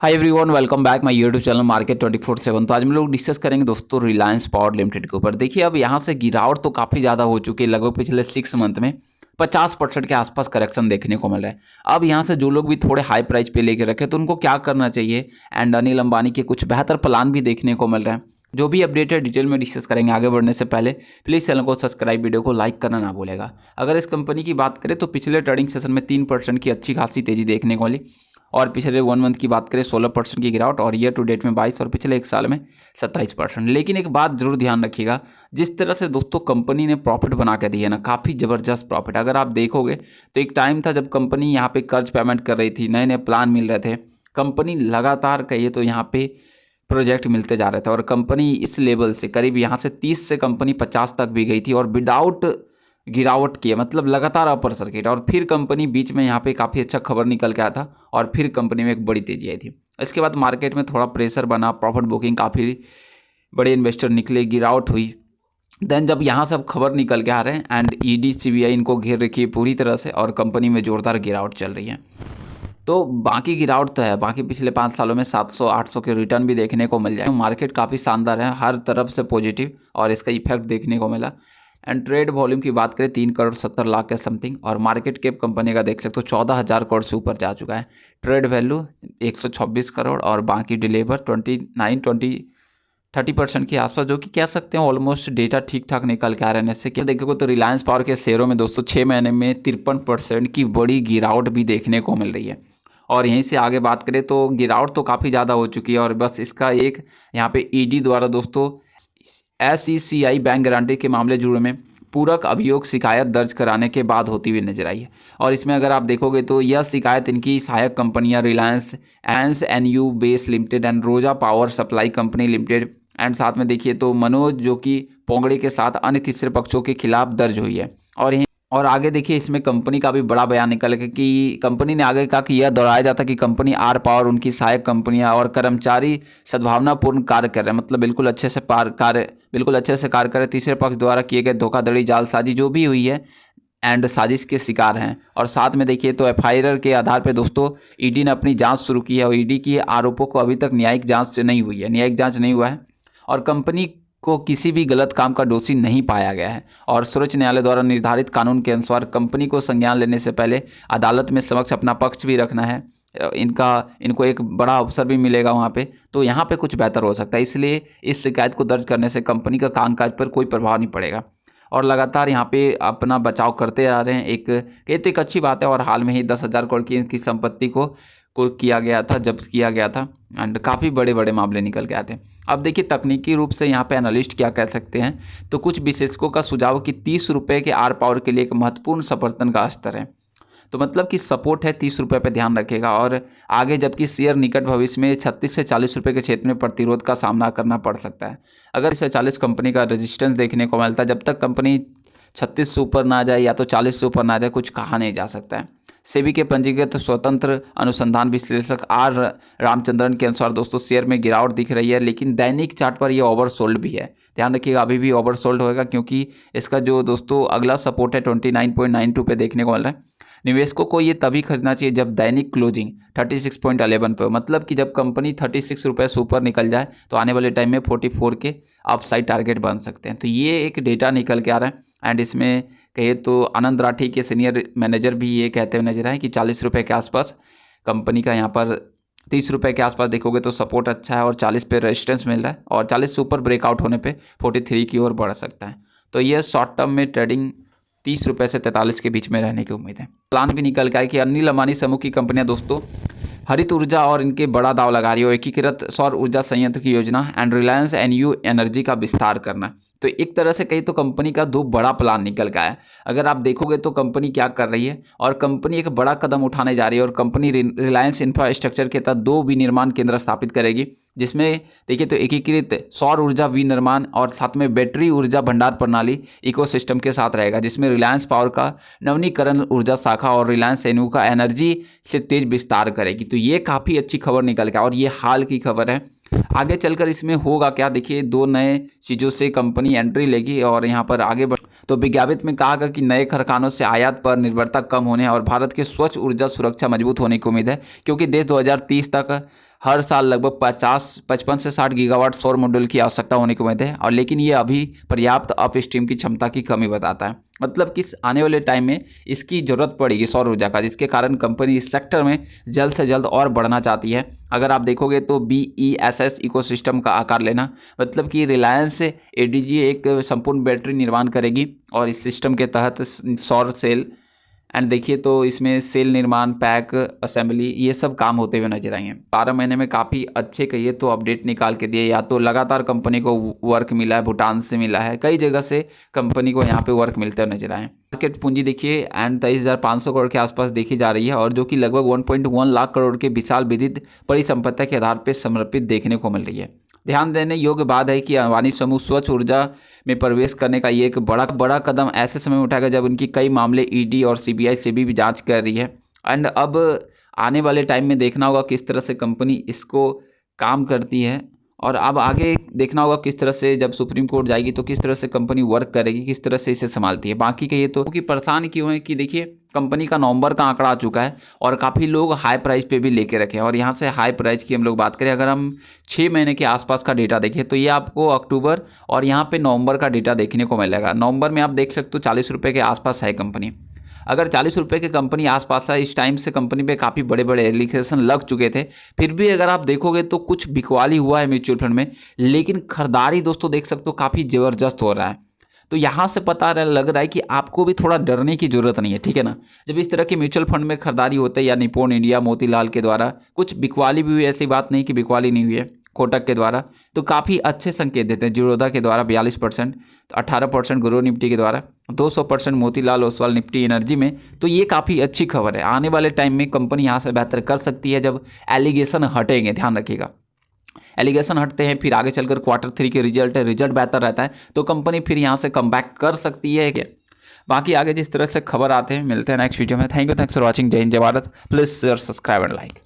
Hi everyone, welcome back my YouTube channel market 24/7। तो आज हम लोग डिस्कस करेंगे दोस्तों रिलायंस पावर लिमिटेड के ऊपर। देखिए अब यहाँ से गिरावट तो काफ़ी ज़्यादा हो चुकी है। लगभग पिछले 6 मंथ में 50% के आसपास करेक्शन देखने को मिल रहा है। अब यहाँ से जो लोग भी थोड़े हाई प्राइस पे लेके रखे तो उनको क्या करना चाहिए, एंड अनिल अंबानी के कुछ बेहतर प्लान भी देखने को मिल रहे हैं। जो भी अपडेट है डिटेल में डिस्कस करेंगे। आगे बढ़ने से पहले प्लीज़ चैनल को सब्सक्राइब, वीडियो को लाइक करना ना भूलेगा। अगर इस कंपनी की बात करें तो पिछले ट्रेडिंग सेशन में 3% की अच्छी खासी तेजी देखने को मिली, और पिछले 1 मंथ की बात करें 16% की गिरावट, और ईयर टू डेट में 22 और पिछले 1 साल में 27%। लेकिन एक बात जरूर ध्यान रखिएगा, जिस तरह से दोस्तों कंपनी ने प्रॉफिट बना के दिया ना, काफ़ी ज़बरदस्त प्रॉफिट। अगर आप देखोगे तो एक टाइम था जब कंपनी यहाँ पे कर्ज पेमेंट कर रही थी, नए नए प्लान मिल रहे थे, कंपनी लगातार कहिए तो यहाँ पे प्रोजेक्ट मिलते जा रहे थे, और कंपनी इस लेवल से करीब यहाँ से 30 से कंपनी 50 तक भी गई थी, और विदाउट गिरावट की है, मतलब लगातार अपर सर्किट। और फिर कंपनी बीच में यहाँ पे काफ़ी अच्छा खबर निकल के आया था, और फिर कंपनी में एक बड़ी तेजी आई थी। इसके बाद मार्केट में थोड़ा प्रेशर बना, प्रॉफिट बुकिंग, काफ़ी बड़े इन्वेस्टर निकले, गिरावट हुई। देन जब यहाँ से अब खबर निकल के आ रहे हैं, एंड ईडी सीबीआई इनको घेर रखी है पूरी तरह से, और कंपनी में जोरदार गिरावट चल रही है। तो बाकी गिरावट तो है, बाकी पिछले 5 सालों में 700-800 के रिटर्न भी देखने को मिल जाए। मार्केट काफ़ी शानदार है, हर तरफ से पॉजिटिव, और इसका इफेक्ट देखने को मिला। एंड ट्रेड वॉल्यूम की बात करें 3,70,00,000 के समथिंग, और मार्केट कैप कंपनी का देख सकते हो 14,000 करोड़ से ऊपर जा चुका है। ट्रेड वैल्यू 126 करोड़, और बाकी डिलीवर 30% के आसपास, जो कि कह सकते हैं ऑलमोस्ट डेटा ठीक ठाक निकल के आ रहे हैं। इससे क्या देखोगे तो रिलायंस पावर के शेयरों में दोस्तों 6 महीने में 53% की बड़ी गिरावट भी देखने को मिल रही है। और यहीं से आगे बात करें तो गिरावट तो काफ़ी ज़्यादा हो चुकी है, और बस इसका एक यहाँ पे ईडी द्वारा दोस्तों SECI बैंक गारंटी के मामले जुड़े में पूरक अभियोग शिकायत दर्ज कराने के बाद होती हुई नजर आई है। और इसमें अगर आप देखोगे तो यह शिकायत इनकी सहायक कंपनियां Reliance NU BESS Limited and Rosa power supply company limited, and साथ में देखिए तो मनोज जो कि पोंगड़े के साथ अन्य तीसरे पक्षों के खिलाफ दर्ज हुई है। और आगे देखिए इसमें कंपनी का भी बड़ा बयान निकल गया कि कंपनी ने आगे कहा कि यह दोहराया जाता कि कंपनी आर पावर, उनकी सहायक कंपनियां और कर्मचारी सद्भावनापूर्ण कार्य कर रहे हैं, मतलब बिल्कुल अच्छे से कार्य कर रहे। तीसरे पक्ष द्वारा किए गए धोखाधड़ी, जालसाजी जो भी हुई है एंड साजिश के शिकार हैं। और साथ में देखिए तो FIR के आधार पर दोस्तों ईडी ने अपनी जाँच शुरू की है, और ईडी की आरोपों को अभी तक न्यायिक जाँच नहीं हुआ है, और कंपनी को किसी भी गलत काम का दोषी नहीं पाया गया है। और सर्वोच्च न्यायालय द्वारा निर्धारित कानून के अनुसार कंपनी को संज्ञान लेने से पहले अदालत में समक्ष अपना पक्ष भी रखना है। इनको एक बड़ा अवसर भी मिलेगा वहाँ पे, तो यहाँ पे कुछ बेहतर हो सकता है। इसलिए इस शिकायत को दर्ज करने से कंपनी का कामकाज पर कोई प्रभाव नहीं पड़ेगा, और लगातार यहाँ पे अपना बचाव करते आ रहे हैं। एक अच्छी बात है। और हाल में ही 10,000 करोड़ की इनकी संपत्ति को जब्त किया गया था, एंड काफ़ी बड़े बड़े मामले निकल के आते हैं। अब देखिए तकनीकी रूप से यहाँ पे एनालिस्ट क्या कह सकते हैं, तो कुछ विशेषज्ञों का सुझाव कि 30 रुपये के आर पावर के लिए एक महत्वपूर्ण समर्थन का स्तर है। तो मतलब कि सपोर्ट है 30 रुपये पे, ध्यान रखेगा। और आगे जबकि शेयर निकट भविष्य में 36 से 40 रुपये के क्षेत्र में प्रतिरोध का सामना करना पड़ सकता है। अगर इसे 40 कंपनी का रेजिस्टेंस देखने को मिलता है, जब तक कंपनी 36 से ऊपर ना जाए या तो 40 से ऊपर ना जाए, कुछ कहा नहीं जा सकता है। सेबी के पंजीकृत स्वतंत्र अनुसंधान विश्लेषक R रामचंद्रन के अनुसार दोस्तों शेयर में गिरावट दिख रही है, लेकिन दैनिक चार्ट पर यह ओवरसोल्ड भी है। ध्यान रखिएगा अभी भी ओवरसोल्ड होएगा, क्योंकि इसका जो दोस्तों अगला सपोर्ट है 29.92 पे देखने को मिल रहा है। निवेशकों को ये तभी खरीदना चाहिए जब दैनिक क्लोजिंग 36.11 पे हो, मतलब कि जब कंपनी 36 रुपये से ऊपर निकल जाए तो आने वाले टाइम में 44 के अपसाइड टारगेट बन सकते हैं। तो ये एक डेटा निकल के आ रहा है, एंड इसमें कहिए तो आनंद राठी के सीनियर मैनेजर भी ये कहते हुए नजर आए कि 40 रुपये के आसपास कंपनी का, यहाँ पर 30 रुपये के आसपास देखोगे तो सपोर्ट अच्छा है, और 40 पे रेजिस्टेंस मिल रहा है, और 40 से ऊपर ब्रेकआउट होने पे 43 की ओर बढ़ सकता है। तो ये शॉर्ट टर्म में ट्रेडिंग 30 रुपये से 43 के बीच में रहने की उम्मीद है। प्लान भी निकल के आए कि अनिल अंबानी समूह की कंपनियां दोस्तों हरित ऊर्जा और इनके बड़ा दाव लगा रही हो, एकीकृत सौर ऊर्जा संयंत्र की योजना एंड रिलायंस NU एनर्जी का विस्तार करना। तो एक तरह से कहीं तो कंपनी का 2 बड़ा प्लान निकल के आया। अगर आप देखोगे तो कंपनी क्या कर रही है, और कंपनी एक बड़ा कदम उठाने जा रही है, और कंपनी रिलायंस इंफ्रास्ट्रक्चर के तहत 2 विनिर्माण केंद्र स्थापित करेगी, जिसमें देखिए तो एकीकृत सौर ऊर्जा विनिर्माण और साथ में बैटरी ऊर्जा भंडार प्रणाली इकोसिस्टम के साथ रहेगा, जिसमें रिलायंस पावर का नवीनीकरण ऊर्जा शाखा और रिलायंस NU का एनर्जी से तेज विस्तार करेगी। तो ये काफ़ी अच्छी खबर निकल के, और ये हाल की खबर है। आगे चलकर इसमें होगा क्या, देखिए 2 नए चीज़ों से कंपनी एंट्री लेगी, और यहाँ पर आगे तो विज्ञापित में कहा गया कि नए कारखानों से आयात पर निर्भरता कम होने और भारत के स्वच्छ ऊर्जा सुरक्षा मजबूत होने की उम्मीद है, क्योंकि देश 2030 तक हर साल लगभग 55 से 60 गीगावाट सौर मॉड्यूल की आवश्यकता होने की उम्मीद है, और लेकिन ये अभी पर्याप्त अपस्ट्रीम की क्षमता की कमी बताता है। मतलब कि आने वाले टाइम में इसकी ज़रूरत पड़ेगी सौर ऊर्जा का, जिसके कारण कंपनी इस सेक्टर में जल्द से जल्द और बढ़ना चाहती है। अगर आप देखोगे तो BESS इकोसिस्टम का आकार लेना, मतलब कि रिलायंस ADG एक संपूर्ण बैटरी निर्माण करेगी और इस सिस्टम के तहत सौर सेल एंड देखिए तो इसमें सेल निर्माण, पैक, असेंबली, ये सब काम होते हुए नजर आएंगे। 12 महीने में काफ़ी अच्छे कहिए तो अपडेट निकाल के दिए, या तो लगातार कंपनी को वर्क मिला है, भूटान से मिला है, कई जगह से कंपनी को यहाँ पे वर्क मिलते हुए नजर आए। मार्केट पूंजी देखिए एंड 23,500 करोड़ के आसपास देखी जा रही है, और जो कि लगभग 1.1 लाख करोड़ के विशाल विविध परिसंपत्ति के आधार पर समर्पित देखने को मिल रही है। ध्यान देने योग्य बात है कि अंबानी समूह स्वच्छ ऊर्जा में प्रवेश करने का ये एक बड़ा कदम ऐसे समय में उठाएगा जब उनकी कई मामले ED और CBI से भी जांच कर रही है। एंड अब आने वाले टाइम में देखना होगा किस तरह से कंपनी इसको काम करती है, और अब आगे देखना होगा किस तरह से जब सुप्रीम कोर्ट जाएगी तो किस तरह से कंपनी वर्क करेगी, किस तरह से इसे संभालती है। बाकी के ये तो कि परेशान क्यों है कि देखिए कंपनी का नवंबर का आंकड़ा आ चुका है और काफ़ी लोग हाई प्राइस पे भी लेके रखे हैं। और यहाँ से हाई प्राइस की हम लोग बात करें, अगर हम 6 महीने के आसपास का डेटा देखें तो ये आपको अक्टूबर और यहाँ पे नवंबर का डेटा देखने को मिलेगा। नवंबर में आप देख सकते हो 40 रुपये के आसपास है कंपनी। अगर 40 रुपये की कंपनी आसपास है, इस टाइम से कंपनी पे काफ़ी बड़े बड़े एलिगेशन लग चुके थे, फिर भी अगर आप देखोगे तो कुछ बिकवाली हुआ है म्यूचुअल फंड में, लेकिन खरीदारी दोस्तों देख सकते हो काफ़ी ज़बरदस्त हो रहा है। तो यहाँ से पता लग रहा है कि आपको भी थोड़ा डरने की ज़रूरत नहीं है, ठीक है ना। जब इस तरह के म्यूचुअल फंड में खरीदारी होते है या निप्पॉन इंडिया, मोतीलाल के द्वारा कुछ बिकवाली भी हुई, ऐसी बात नहीं कि बिकवाली नहीं हुई है, कोटक के द्वारा, तो काफ़ी अच्छे संकेत देते हैं। जीरोधा के द्वारा 42%, 18% ग्रो निफ्टी के द्वारा, 200% मोतीलाल ओसवाल निफ्टी एनर्जी में, तो ये काफ़ी अच्छी खबर है। आने वाले टाइम में कंपनी यहाँ से बेहतर कर सकती है जब एलिगेशन हटेंगे। ध्यान रखिएगा, एलिगेशन हटते हैं, फिर आगे चलकर Q3 के रिजल्ट बेहतर रहता है तो कंपनी फिर यहाँ से कम बैक कर सकती है। बाकी आगे जिस तरह से खबर आते हैं, मिलते हैं नेक्स्ट वीडियो में। Thanks for watching. जय हिंद, जय Bharat. Please share, subscribe and like.